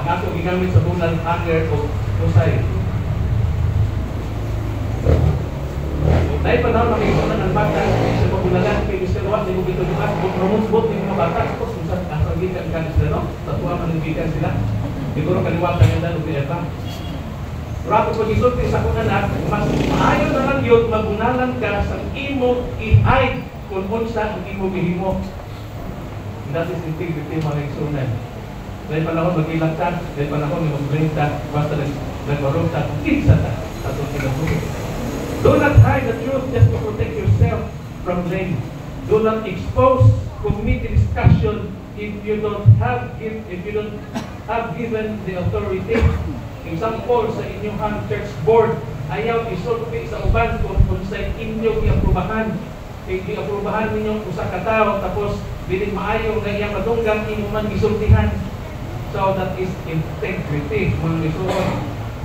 Ang ato ginamit sa bunal hanger o usay. Dahil panahon makikita ng bata sa pagunalan kay Mr. Watt, hindi mo ito yung at promote ng mga bata. Tapos kung saan ang pagitan ka sila, no? Tatuwa manimbigan sila. Siguro kaliwatan nila nung pinata. Rapo ko gisulti sa kong anak, mas maayo na lang yun, magunalan ka sa imo i-hide kung unsa ang imo gihimo. That is integrity mga igsunan. Dahil panahon mag-ilang ka, dahil panahon may mag-bring ka, basta nagbarong ka, kinsa ka, sa itong pinagbuhin. Do not hide the truth just to protect yourself from blame. Do not expose committee discussion if you don't have given the authority. Example sa inyong church board, ayaw isulti sa uban kung sa inyong i-aprobahan. I-aprobahan ninyong usa ka tao, tapos biling maayo na iyang madunggang inyong man isultihan. So that is integrity, mga isuon.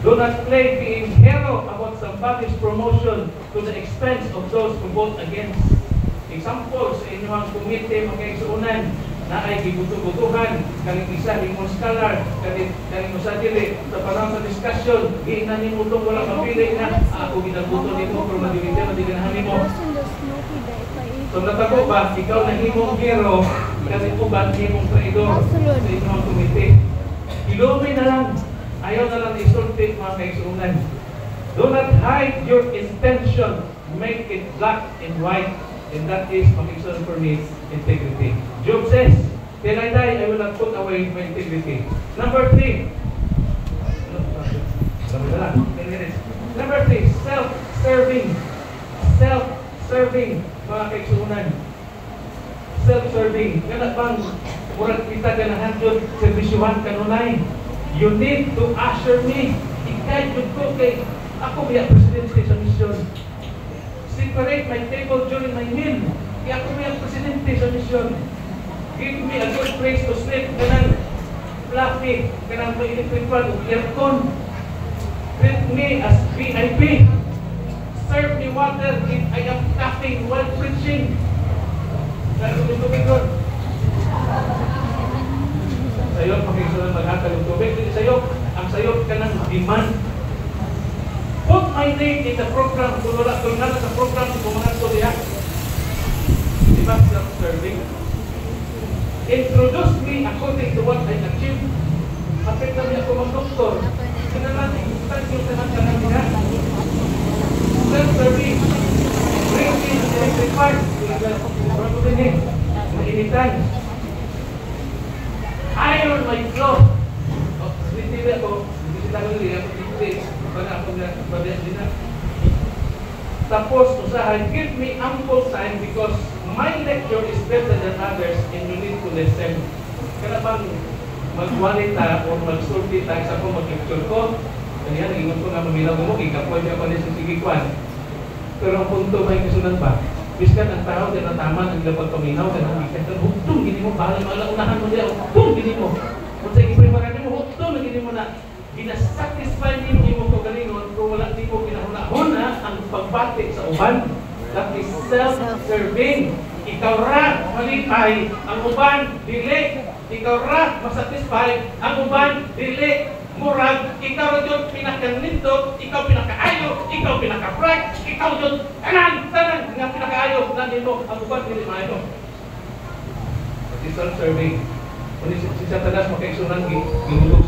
Do not play being hero about somebody's promotion to the expense of those who vote against. Example sa inyong komite, mga isuunan, na ay gibuto-butuhan, kaning isa imong scholar, kaning usa dili sa panahon sa discussion, giingnan nimo tong wala mapili na ako ginabuto nimo pero madili madiganahan nimo. So natabo ba ikaw na himong hero, kaning uban himong traidor sa inyong komite. Ilumay na lang, ayaw na lang isulti mga kaigsuunan. Do not hide your intention, make it black and white. And that is, makikisunan for me, integrity. Job says, till I die, I will not put away my integrity. Number 3. Number 3, self-serving. Self-serving, mga kaigsuunan. Self-serving. Kaya bang, murag kita ganahan yun, serbisyuhan kanunay. You need to usher me. I-guide you ko kay ako biya presidente sa misyon. Separate my table during my meal. Kaya ako biya presidente sa misyon. Give me a good place to sleep. Kanang fluffy. Kanang electric fan o aircon. Treat me as VIP. Serve me water if I am coughing while preaching. Kaya tubig ko. Sayop, pakisunan maghatag ng tubig. Sayop, ang sayop ka ng demand. Put my name in the program. Kung wala ko nga sa program, kumangat ko diya. Di ba self-serving? Introduce me according to what I achieved. Kapit kami ako mag-doktor. Kanalan, ikustan yung kanang niya. Self-serving. Bring me to the electric part. Para ko din eh. Mainitan. Iron my clothes. Hindi ako. Hindi sila ko nila. Hindi. Para ako na pabiyas din na. Tapos, usahan, give me ample time because my lecture is better than others and you need to listen. Kaya bang magwalita o magsulti tayo sa kung mag-lecture ko, kaya nag-ingat ko nga mamilaw mo, ikapoy niya pa rin sa sigikwan. Pero ang punto may kasunan ba? Biskan ang tao, din ang tama, ang dapat paminaw, din ang ikat, huktung, hindi mo, bahala malaunahan mo niya, huktung, hindi mo. Kung sa ikipay marami mo, huktung, hindi mo na, ginasatisfy niyo mo ko galingon kung wala di mo kinahuna-huna ang pagbati sa uban. That is self-serving. Ikaw ra malipay, ang uban dili. Ikaw ra masatisfy, ang uban dili. Murag, ikaw ra jud pinaka-nindot, ikaw pinaka-ayo, ikaw pinaka-bright, ikaw jud tanan nga pinaka-ayo nandito, ang uban dili maayo. That is self-serving. Kung si Satanas makaigsunan, ginuto